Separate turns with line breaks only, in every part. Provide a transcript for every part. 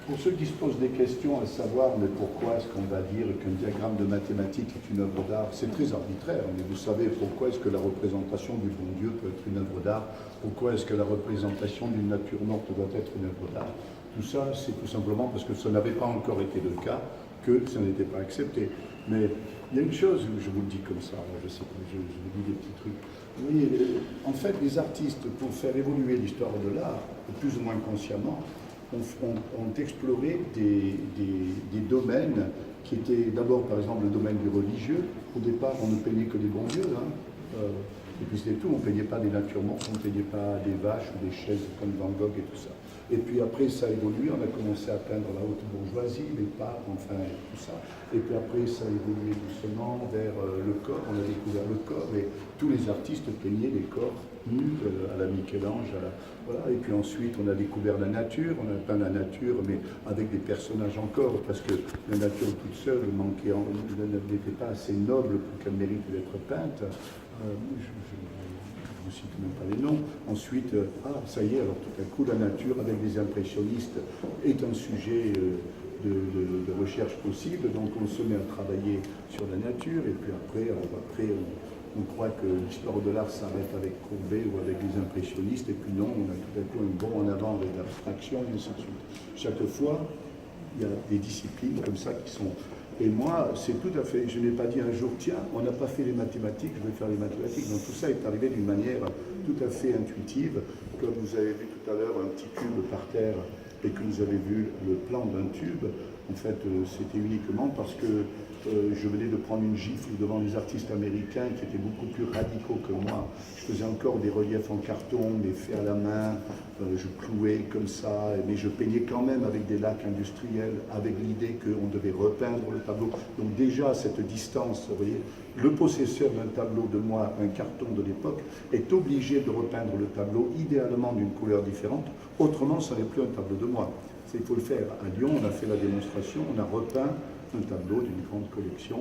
Pour ceux qui se posent des questions à savoir, mais pourquoi est-ce qu'on va dire qu'un diagramme de mathématiques est une œuvre d'art? C'est très arbitraire, mais vous savez pourquoi est-ce que la représentation du bon Dieu peut être une œuvre d'art? Pourquoi est-ce que la représentation d'une nature morte doit être une œuvre d'art? Tout ça, c'est tout simplement parce que ça n'avait pas encore été le cas, que ça n'était pas accepté. Mais il y a une chose, je vous le dis comme ça, je sais pas, je vous dis des petits trucs. Vous voyez, en fait, les artistes, pour faire évoluer l'histoire de l'art, plus ou moins consciemment, ont exploré des domaines qui étaient d'abord, par exemple, le domaine du religieux. Au départ, on ne peignait que des bons dieux, et puis c'était tout, on ne peignait pas des natures mortes, on ne peignait pas des vaches ou des chaises comme Van Gogh et tout ça. Et puis après, ça a évolué, on a commencé à peindre la haute bourgeoisie, les papes, enfin, tout ça. Et puis après, ça a évolué doucement vers le corps, on a découvert le corps, et tous les artistes peignaient les corps nus, à la Michel-Ange, voilà. Et puis ensuite, on a découvert la nature, on a peint la nature, mais avec des personnages encore, parce que la nature toute seule n'était pas assez noble pour qu'elle mérite d'être peinte. Je ne cite même pas les noms. Ensuite, ça y est, alors tout à coup, la nature avec les impressionnistes est un sujet de recherche possible, donc on se met à travailler sur la nature, et puis après on croit que l'histoire de l'art s'arrête avec Courbet ou avec les impressionnistes, et puis non, on a tout à coup un bond en avant avec l'abstraction, et ainsi de suite. Chaque fois, il y a des disciplines comme ça qui sont... Et moi, c'est tout à fait, je n'ai pas dit un jour, tiens, on n'a pas fait les mathématiques, je vais faire les mathématiques. Donc tout ça est arrivé d'une manière tout à fait intuitive. Comme vous avez vu tout à l'heure un petit cube par terre et que vous avez vu le plan d'un tube, en fait, c'était uniquement parce que je venais de prendre une gifle devant les artistes américains qui étaient beaucoup plus radicaux que moi. Je faisais encore des reliefs en carton, mais faits à la main, je clouais comme ça, mais je peignais quand même avec des lacs industriels, avec l'idée qu'on devait repeindre le tableau. Donc déjà, cette distance, vous voyez, le possesseur d'un tableau de moi, un carton de l'époque, est obligé de repeindre le tableau idéalement d'une couleur différente, autrement, ça n'est plus un tableau de moi. Il faut le faire. À Lyon, on a fait la démonstration, on a repeint un tableau d'une grande collection,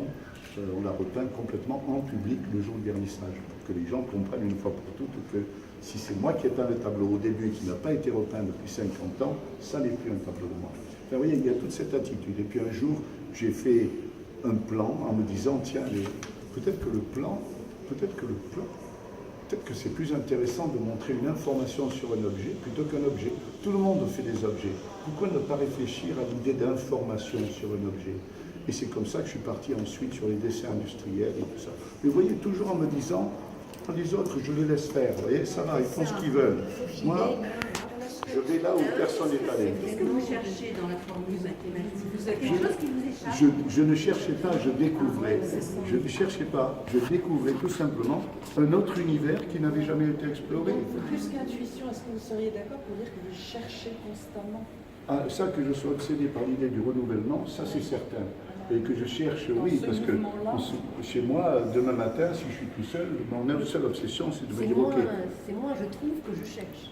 on l'a repeint complètement en public le jour du vernissage, pour que les gens comprennent une fois pour toutes que si c'est moi qui ai peint le tableau au début et qui n'a pas été repeint depuis 50 ans, ça n'est plus un tableau de moi. Enfin, vous voyez, il y a toute cette attitude. Et puis un jour, j'ai fait un plan en me disant, tiens, peut-être que c'est plus intéressant de montrer une information sur un objet plutôt qu'un objet. Tout le monde fait des objets. Pourquoi ne pas réfléchir à l'idée d'information sur un objet? Et c'est comme ça que je suis parti ensuite sur les dessins industriels et tout ça. Mais vous voyez, toujours en me disant, les autres, je les laisse faire. Vous voyez, ça va, ils font ce qu'ils veulent. Moi, je vais là où personne n'est allé.
Qu'est-ce que vous cherchez dans la formule mathématique? Vous avez quelque chose qui vous échappe?
Je ne cherchais pas, je découvrais. Je ne cherchais pas, je découvrais tout simplement un autre univers qui n'avait jamais été exploré.
Plus qu'intuition, est-ce que vous seriez d'accord pour dire que vous cherchez constamment?
Ah, ça, que je sois obsédé par l'idée du renouvellement, ça c'est certain. Et que je cherche, oui, parce que chez moi, demain matin, si je suis tout seul, mon seule obsession, c'est de me dire, ok.
C'est moi, je trouve que je cherche.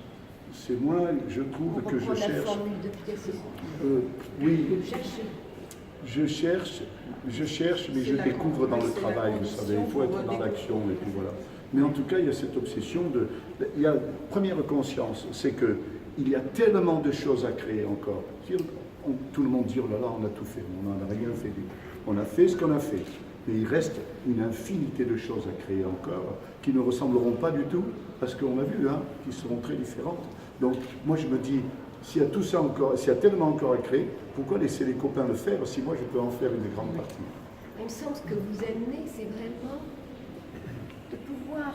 C'est moi, je trouve que je cherche.
La formule de Picasso.
Oui.
Je cherche.
Je cherche, mais je découvre dans le travail, vous savez, il faut être dans l'action, et puis voilà. Mais en tout cas, il y a cette obsession de... Il y a première conscience, c'est qu'il y a tellement de choses à créer encore. Tout le monde dit, oh là là, on a tout fait, on n'en a rien fait. On a fait ce qu'on a fait. Mais il reste une infinité de choses à créer encore, qui ne ressembleront pas du tout, parce qu'on a vu, qui seront très différentes. Donc, moi je me dis, s'il y a tout ça encore, s'il y a tellement encore à créer, pourquoi laisser les copains le faire si moi je peux en faire une grande partie?
Il me semble que vous amenez, c'est vraiment de pouvoir,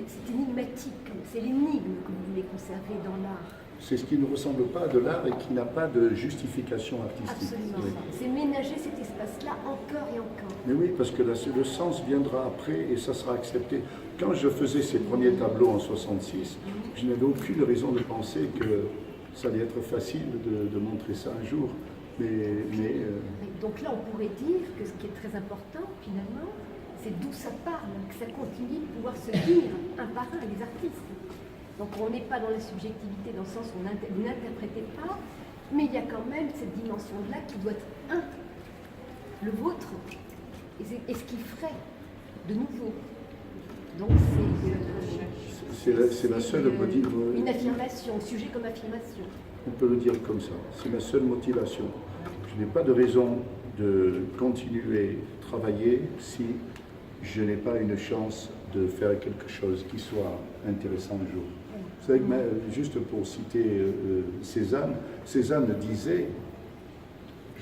c'est énigmatique, c'est l'énigme que vous voulez conserver dans l'art.
C'est ce qui ne ressemble pas à de l'art et qui n'a pas de justification artistique.
Absolument. Oui. C'est ménager cet espace-là encore et encore.
Mais oui, parce que le sens viendra après et ça sera accepté. Quand je faisais ces premiers tableaux en 66, je n'avais aucune raison de penser que ça allait être facile de montrer ça un jour.
Donc là, on pourrait dire que ce qui est très important, finalement, c'est d'où ça parle, que ça continue de pouvoir se dire un par un, les artistes. Donc on n'est pas dans la subjectivité, dans le sens où vous n'interprétez pas, mais il y a quand même cette dimension-là qui doit être le vôtre, et ce qui ferait de nouveau. Donc
c'est la seule
une affirmation, sujet comme affirmation.
On peut le dire comme ça. C'est ma seule motivation. Je n'ai pas de raison de continuer à travailler si je n'ai pas une chance de faire quelque chose qui soit intéressant un jour. Vous savez, juste pour citer Cézanne, Cézanne disait: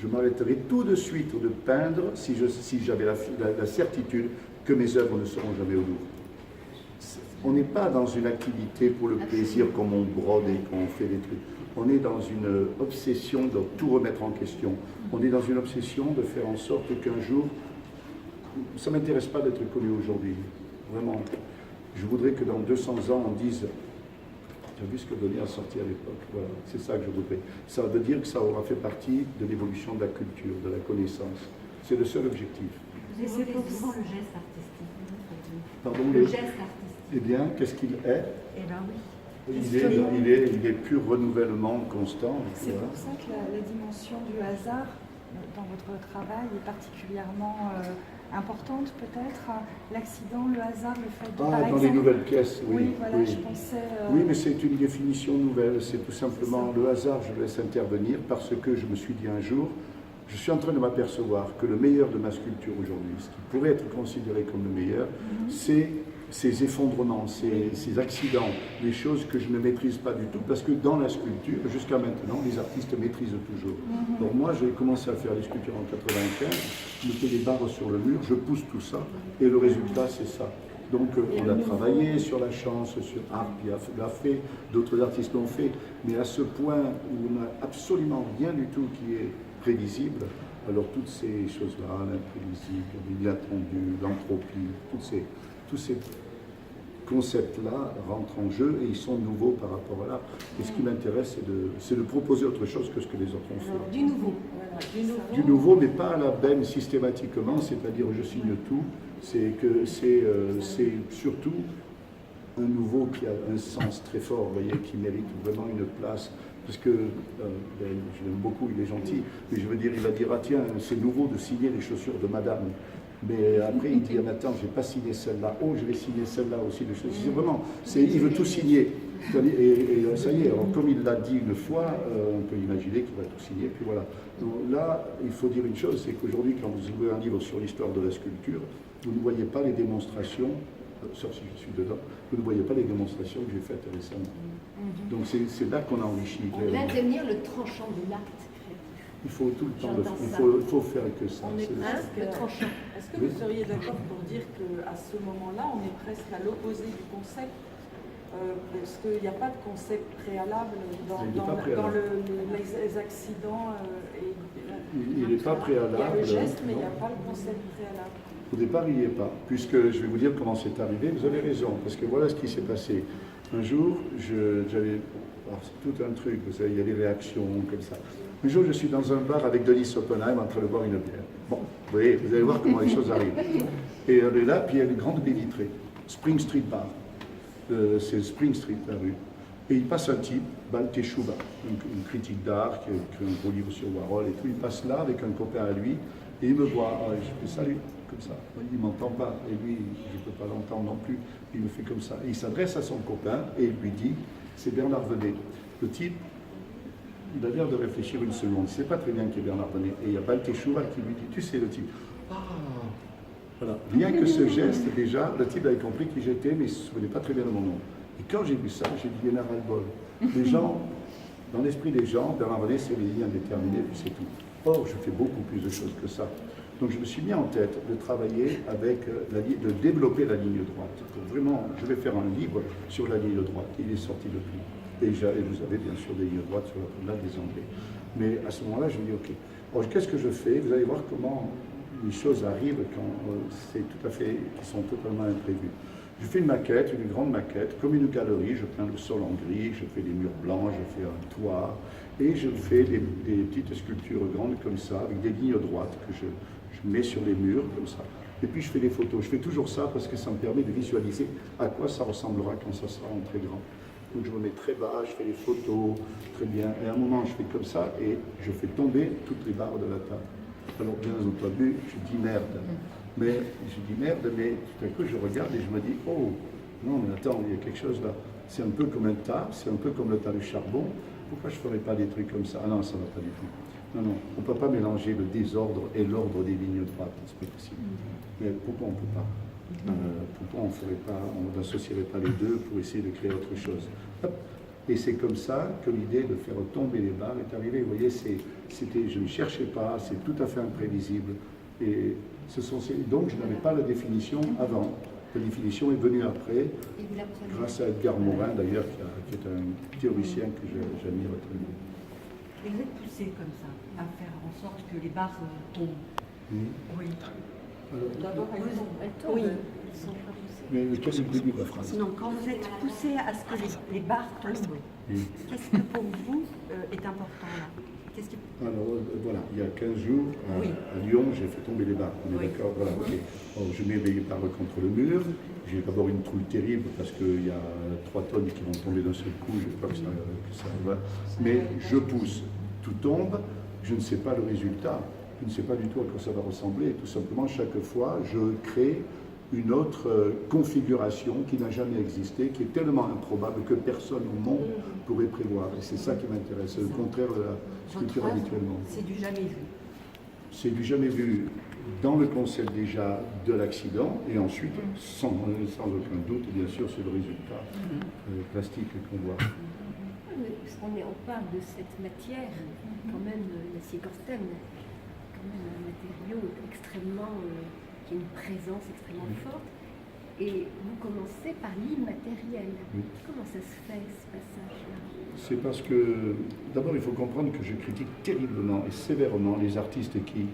je m'arrêterai tout de suite de peindre si j'avais la certitude que mes œuvres ne seront jamais au Louvre. On n'est pas dans une activité pour le plaisir comme on brode et qu'on fait des trucs. On est dans une obsession de tout remettre en question. On est dans une obsession de faire en sorte qu'un jour, ça ne m'intéresse pas d'être connu aujourd'hui, vraiment. Je voudrais que dans 200 ans, on dise: tu as vu ce que Denis a sorti à l'époque. Voilà, c'est ça que je voudrais. Ça veut dire que ça aura fait partie de l'évolution de la culture, de la connaissance. C'est le seul objectif.
Vous évoquez souvent le geste artistique.
Pardon,
Le geste artistique.
Eh bien, qu'est-ce qu'il est?
Eh bien oui.
Il est pur renouvellement constant.
C'est
Voilà.
pour ça que la dimension du hasard dans votre travail est particulièrement importante, peut-être. L'accident, le hasard, le fait de...
Ah, dans les nouvelles pièces, oui.
Oui, voilà,
oui.
je pensais...
Oui, mais c'est une définition nouvelle. C'est tout simplement le hasard, je le laisse intervenir parce que je me suis dit un jour, je suis en train de m'apercevoir que le meilleur de ma sculpture aujourd'hui, ce qui pourrait être considéré comme le meilleur, c'est ces effondrements, ces accidents, des choses que je ne maîtrise pas du tout, parce que dans la sculpture, jusqu'à maintenant, les artistes maîtrisent toujours. Donc moi, j'ai commencé à faire les sculptures en 95, je mettais des barres sur le mur, je pousse tout ça, et le résultat, c'est ça. Donc on a travaillé sur la chance, sur Art Piaf l'a fait, d'autres artistes l'ont fait, mais à ce point où on n'a absolument rien du tout qui est prévisible, alors toutes ces choses-là, l'imprévisible, l'inattendu, l'entropie, tous ces concepts-là rentrent en jeu et ils sont nouveaux par rapport à là. Et ce qui m'intéresse, c'est de proposer autre chose que ce que les autres ont fait.
Alors, du nouveau.
Du nouveau, mais pas à la benne systématiquement, c'est-à-dire je signe tout, c'est surtout un nouveau qui a un sens très fort, vous voyez, qui mérite vraiment une place. Parce que je l'aime beaucoup, il est gentil, mais je veux dire, il va dire: ah tiens, c'est nouveau de signer les chaussures de madame. Mais après, il dit: ah, mais attends, je n'ai pas signé celle-là, oh, je vais signer celle-là aussi. C'est vraiment, il veut tout signer. Et ça y est, alors, comme il l'a dit une fois, on peut imaginer qu'il va tout signer, puis voilà. Donc là, il faut dire une chose, c'est qu'aujourd'hui, quand vous ouvrez un livre sur l'histoire de la sculpture, vous ne voyez pas les démonstrations, sauf si je suis dedans, vous ne voyez pas les démonstrations que j'ai faites récemment. Donc c'est là qu'on enrichit.
Maintenir le tranchant de l'acte.
Il faut tout le temps, il faut faire que ça.
On est presque...
Le tranchant.
Est-ce que vous seriez d'accord pour dire qu'à ce moment-là, on est presque à l'opposé du concept parce qu'il n'y a pas de concept préalable dans les accidents
il n'est pas préalable.
Il y a le geste, mais il n'y a pas le concept préalable.
Au départ, il n'y est pas, puisque je vais vous dire comment c'est arrivé. Vous avez raison, parce que voilà ce qui s'est passé. Un jour, j'avais... C'est tout un truc, vous savez, il y a des réactions comme ça. Un jour, je suis dans un bar avec Denis Oppenheim en train de boire une bière. Bon, vous voyez, vous allez voir comment les choses arrivent. Et elle est là, puis il y a une grande baie vitrée. Spring Street Bar. C'est Spring Street, la rue. Et il passe un type, Bal Teshuva, une critique d'art qui a écrit un gros livre sur Warhol et tout. Il passe là avec un copain à lui et il me voit. Je fais salut, comme ça. Il ne m'entend pas et lui, je ne peux pas l'entendre non plus. Il me fait comme ça. Et il s'adresse à son copain et il lui dit: c'est Bernard Venet. Le type, il a l'air de réfléchir une seconde. Il ne sait pas très bien qui est Bernard Venet. Et il y a Bal Teshuva qui lui dit: tu sais, le type. Ah. Voilà. Rien que ce geste, déjà, le type avait compris qui j'étais, mais il ne se souvenait pas très bien de mon nom. Et quand j'ai vu ça, j'ai dit: il y en a ras-le-bol. Les gens, dans l'esprit des gens, Bernard Venet, c'est les lignes indéterminées, puis c'est tout. Or, je fais beaucoup plus de choses que ça. Donc je me suis mis en tête de travailler avec, de développer la ligne droite. Pour vraiment, je vais faire un livre sur la ligne droite. Il est sorti depuis. Et vous avez bien sûr des lignes droites sur la promenade des Anglais. Mais à ce moment-là, je me dis: ok, alors qu'est-ce que je fais? Vous allez voir comment les choses arrivent quand qui sont totalement imprévues. Je fais une maquette, une grande maquette, comme une galerie. Je peins le sol en gris, je fais des murs blancs, je fais un toit, et je fais des petites sculptures grandes comme ça, avec des lignes droites que je mets sur les murs comme ça. Et puis je fais des photos. Je fais toujours ça parce que ça me permet de visualiser à quoi ça ressemblera quand ça sera en très grand. Donc je me mets très bas, je fais des photos, très bien. Et à un moment, je fais comme ça et je fais tomber toutes les barres de la table. Alors bien entendu, je dis merde. Mais tout à coup, je regarde et je me dis: oh, Non, mais attends, il y a quelque chose là. C'est un peu comme un tas, c'est un peu comme le tas de charbon. Pourquoi je ne ferais pas des trucs comme ça? Ah non, ça ne va pas du tout. Non, non, on ne peut pas mélanger le désordre et l'ordre des lignes droites, c'est pas possible. Mais pourquoi on ne peut pas? Pourquoi on n'associerait pas les deux pour essayer de créer autre chose? Hop. Et c'est comme ça que l'idée de faire tomber les barres est arrivée. Vous voyez, je ne cherchais pas, c'est tout à fait imprévisible. Et donc je n'avais pas la définition avant. La définition est venue après, grâce à Edgar Morin d'ailleurs, qui est un théoricien que j'admire tellement.
Et vous êtes poussé comme ça à faire en sorte que les barres tombent. Oui.
D'abord,
elles tombent.
Oui.
Elles sont pas poussées.
Mais quest-ce que vous dites, la phrase?
Non, quand vous êtes poussé à ce que les barres tombent, qu'est-ce que pour vous est important là?
Alors voilà, il y a 15 jours, à Lyon, j'ai fait tomber les barres. On est d'accord? Voilà, ok. Alors, je mets les barres contre le mur. J'ai d'abord une trouille terrible parce qu'il y a 3 tonnes qui vont tomber d'un seul coup. Je ne veux pas que ça va. Mais je pousse, tout tombe. Je ne sais pas le résultat. Je ne sais pas du tout à quoi ça va ressembler. Tout simplement, chaque fois, je crée une autre configuration qui n'a jamais existé, qui est tellement improbable que personne au monde pourrait prévoir. Et c'est ça qui m'intéresse, c'est le contraire de la sculpture habituellement.
C'est du jamais vu.
C'est du jamais vu dans le concept déjà de l'accident, et ensuite, sans aucun doute, bien sûr, c'est le résultat plastique qu'on voit.
On parle de cette matière, quand même, l'acier Corsten, quand même un matériau extrêmement... qui a une présence extrêmement forte, et vous commencez par l'immatériel. Comment ça se fait, ce passage-là?
C'est parce que, d'abord, il faut comprendre que je critique terriblement et sévèrement les artistes qui,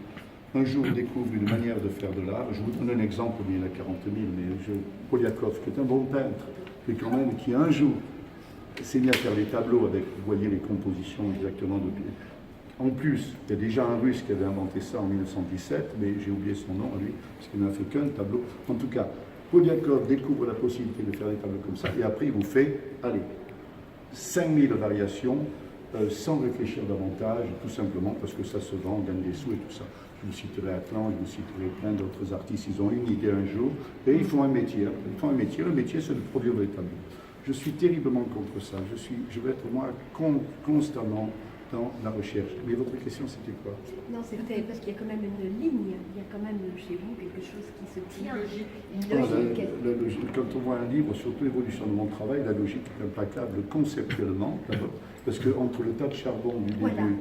un jour, découvrent une manière de faire de l'art. Je vous donne un exemple, il y en a 40 000, mais Poliakov, qui est un bon peintre, mais quand même, qui un jour s'est mis à faire des tableaux avec, vous voyez, les compositions exactement de pied. En plus, il y a déjà un Russe qui avait inventé ça en 1917, mais j'ai oublié son nom à lui, parce qu'il n'a fait qu'un tableau. En tout cas, Poliakov découvre la possibilité de faire des tableaux comme ça, et après il vous fait, allez, 5000 variations, sans réfléchir davantage, tout simplement parce que ça se vend, on gagne des sous et tout ça. Je vous citerai Atlan, je vous citerai plein d'autres artistes, ils ont une idée un jour, et ils font un métier. Le métier c'est de produire des tableaux. Je suis terriblement contre ça, je vais être moi constamment dans la recherche. Mais votre question, c'était quoi?
Non, c'était parce qu'il y a quand même une ligne, il y a quand même chez vous quelque chose qui se tient, une logique.
Quand on voit un livre, surtout l'évolution de mon travail, la logique est implacable conceptuellement, d'abord, parce qu'entre le tas de charbon du début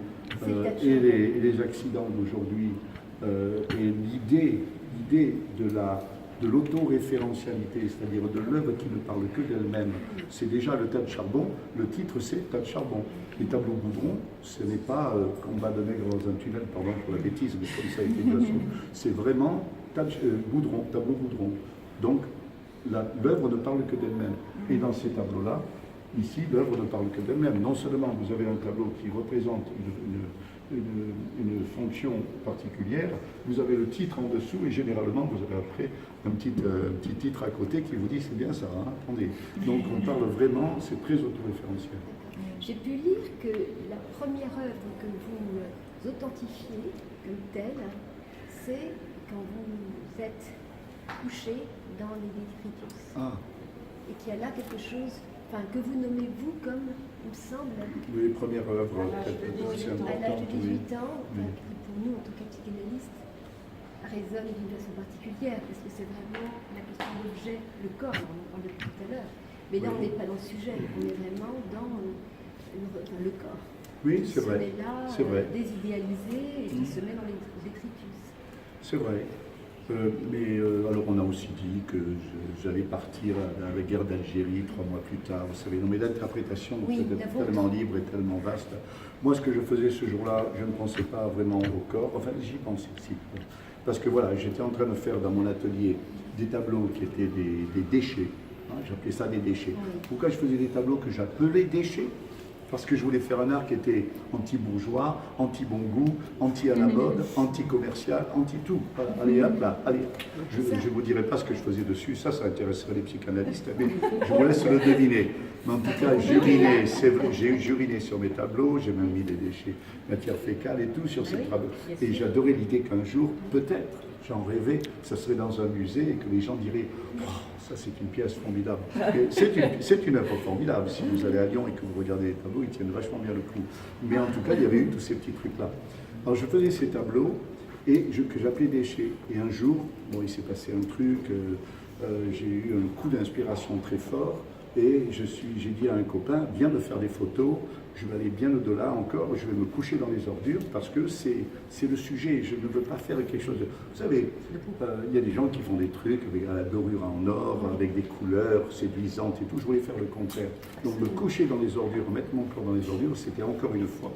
et les accidents d'aujourd'hui, et l'idée de l'autoréférentialité, c'est-à-dire de l'œuvre qui ne parle que d'elle-même, c'est déjà le tas de charbon. Le titre, c'est tas de charbon. Les tableaux Boudron, ce n'est pas combat de nègres dans un tunnel, pardon pour la bêtise, mais comme ça a été dit, c'est vraiment tableau Boudron. Donc, l'œuvre ne parle que d'elle-même. Et dans ces tableaux-là, ici, l'œuvre ne parle que d'elle-même. Non seulement vous avez un tableau qui représente une fonction particulière, vous avez le titre en dessous et généralement vous avez après un petit titre à côté qui vous dit c'est bien ça, hein, attendez. Donc on parle vraiment, c'est très autoréférentiel.
J'ai pu lire que la première œuvre que vous authentifiez comme telle, c'est quand vous êtes couché dans les détritus. Et qu'il y a là quelque chose, que vous nommez vous comme, il me semble...
Oui, première œuvre, c'est important.
À l'âge de 18 ans, qui pour nous, en tant que psychanalyste, résonne d'une façon particulière, parce que c'est vraiment la question de l'objet, le corps, on en parlait tout à l'heure. Mais là, on n'est pas dans le sujet, on est vraiment dans le corps.
Oui, c'est vrai.
Qui se met là, désidéalisé, et qui se met dans les détritus.
C'est vrai. Alors on a aussi dit que j'allais partir à la guerre d'Algérie 3 mois plus tard, vous savez, non mais l'interprétation est tellement libre et tellement vaste. Moi ce que je faisais ce jour-là, je ne pensais pas vraiment au corps, enfin j'y pensais si, parce que voilà, j'étais en train de faire dans mon atelier des tableaux qui étaient des déchets, hein, j'appelais ça des déchets. Pourquoi je faisais des tableaux que j'appelais déchets? Parce que je voulais faire un art qui était anti-bourgeois, anti-bon goût, anti-à la mode, anti-commercial, anti-tout. Allez, hop là, allez. Je ne vous dirai pas ce que je faisais dessus, ça intéresserait les psychanalystes, mais je vous laisse le deviner. Mais en tout cas, j'ai uriné sur mes tableaux, j'ai même mis des déchets, matière fécale et tout sur ces tableaux. Et j'adorais l'idée qu'un jour, peut-être, j'en rêvais, ça serait dans un musée et que les gens diraient oh, Ça, c'est une pièce formidable. C'est une œuvre formidable. Si vous allez à Lyon et que vous regardez les tableaux, ils tiennent vachement bien le coup. Mais en tout cas, il y avait eu tous ces petits trucs-là. Alors, je faisais ces tableaux que j'appelais déchets. Et un jour, bon, il s'est passé un truc, j'ai eu un coup d'inspiration très fort. Et j'ai dit à un copain, viens de faire des photos, je vais aller bien au-delà encore, je vais me coucher dans les ordures parce que c'est le sujet, je ne veux pas faire quelque chose de... Vous savez, il y a des gens qui font des trucs avec la dorure en or, avec des couleurs séduisantes et tout, je voulais faire le contraire. Donc me coucher dans les ordures, mettre mon corps dans les ordures, c'était encore une fois.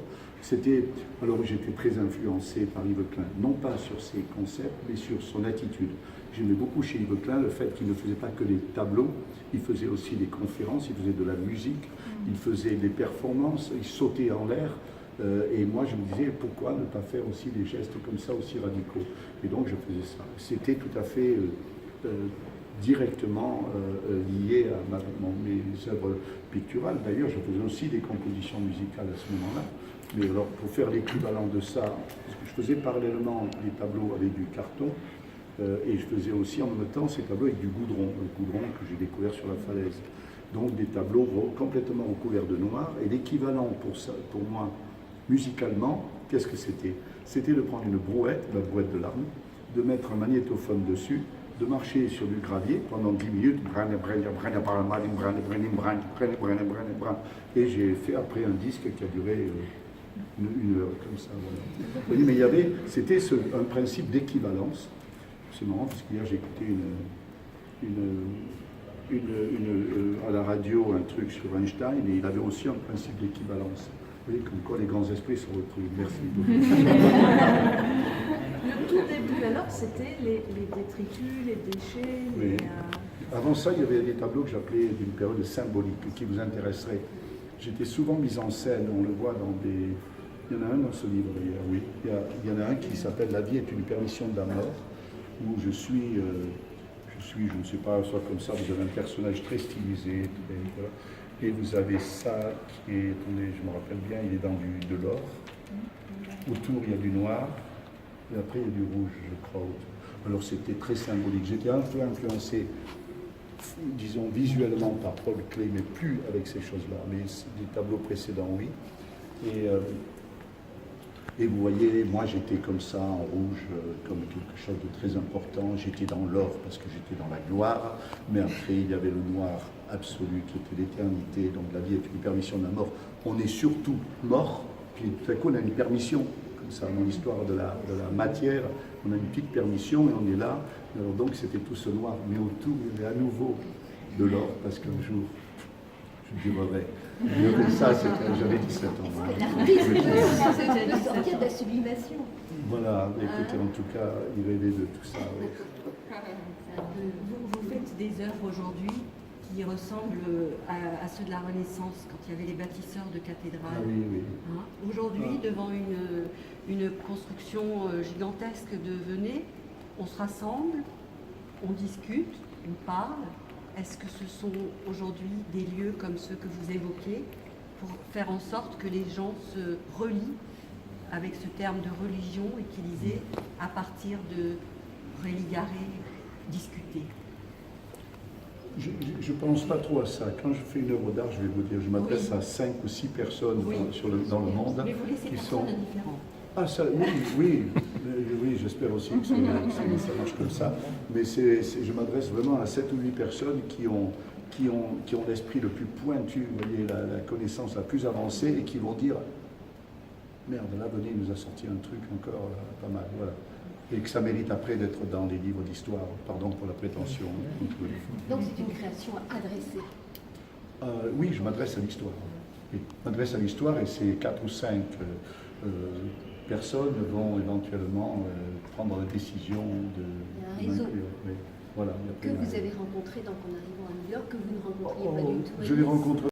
Alors j'étais très influencé par Yves Klein, non pas sur ses concepts, mais sur son attitude. J'aimais beaucoup chez Yves Klein le fait qu'il ne faisait pas que des tableaux, il faisait aussi des conférences, il faisait de la musique, il faisait des performances, il sautait en l'air. Et moi je me disais pourquoi ne pas faire aussi des gestes comme ça aussi radicaux. Et donc je faisais ça. C'était tout à fait directement lié à mes œuvres picturales. D'ailleurs je faisais aussi des compositions musicales à ce moment-là. Mais alors pour faire l'équivalent de ça, parce que je faisais parallèlement des tableaux avec du carton, et je faisais aussi en même temps ces tableaux avec du goudron, le goudron que j'ai découvert sur la falaise. Donc des tableaux complètement recouverts de noir. Et l'équivalent pour moi, musicalement, qu'est-ce que c'était? C'était de prendre une brouette, la brouette de l'arme, de mettre un magnétophone dessus, de marcher sur du gravier pendant 10 minutes, et j'ai fait après un disque qui a duré une heure, comme ça. Voilà. Mais c'était un principe d'équivalence. C'est marrant parce qu'hier j'ai écouté à la radio un truc sur Einstein et il avait aussi un principe d'équivalence. Vous voyez, comme quoi les grands esprits se retrouvent. Merci.
Le tout début, alors, c'était les détritus, les déchets.
Oui. Avant ça, il y avait des tableaux que j'appelais d'une période symbolique qui vous intéresserait. J'étais souvent mis en scène, on le voit dans des... Il y en a un dans ce livre d'ailleurs, oui. Il y en a un qui s'appelle « La vie est une permission de la mort », où je ne sais pas, soit comme ça, vous avez un personnage très stylisé, voilà. Et vous avez ça qui est, attendez, je me rappelle bien, il est dans de l'or. Autour, il y a du noir, et après, il y a du rouge, je crois. Alors, c'était très symbolique. J'étais un peu influencé, disons, visuellement par Paul Klee, mais plus avec ces choses-là. Mais des tableaux précédents, oui. Et vous voyez, moi j'étais comme ça, en rouge, comme quelque chose de très important. J'étais dans l'or parce que j'étais dans la gloire, mais après il y avait le noir absolu qui était l'éternité. Donc la vie est une permission de la mort. On est surtout mort, puis tout à coup on a une permission, comme ça, dans l'histoire de la matière, on a une petite permission et on est là. Alors donc c'était tout ce noir, mais autour il y avait à nouveau de l'or parce qu'un jour, je durerai. Ça, j'avais 17 ans.
L'artiste peut sortir de la sublimation.
Voilà, écoutez, en tout cas, il rêvait de tout ça. Oui.
Vous faites des œuvres aujourd'hui qui ressemblent à ceux de la Renaissance, quand il y avait les bâtisseurs de cathédrales.
Ah oui, oui.
Hein? Aujourd'hui, devant une construction gigantesque de Venay, on se rassemble, on discute, on parle. Est-ce que ce sont aujourd'hui des lieux comme ceux que vous évoquez pour faire en sorte que les gens se relient avec ce terme de religion utilisé à partir de religare, discuter?
Je ne pense pas trop à ça. Quand je fais une œuvre d'art, je vais vous dire, je m'adresse à 5 ou 6 personnes dans le monde.
Mais vous laissez personne indifférent.
Ah, ça, oui, j'espère aussi que ça marche comme ça. Mais je m'adresse vraiment à 7 ou 8 personnes qui ont l'esprit le plus pointu, vous voyez, la connaissance la plus avancée et qui vont dire merde, là, venez, il nous a sorti un truc encore pas mal, voilà. Et que ça mérite après d'être dans les livres d'histoire, pardon pour la prétention.
Donc c'est une création adressée.
Oui, je m'adresse à l'histoire. Je m'adresse à l'histoire et ces 4 ou 5 personnes vont éventuellement prendre la décision de m'inclure. Oui. Voilà,
que vous avez rencontré donc en arrivant à New York, que vous ne rencontriez pas du tout.
Je l'ai rencontré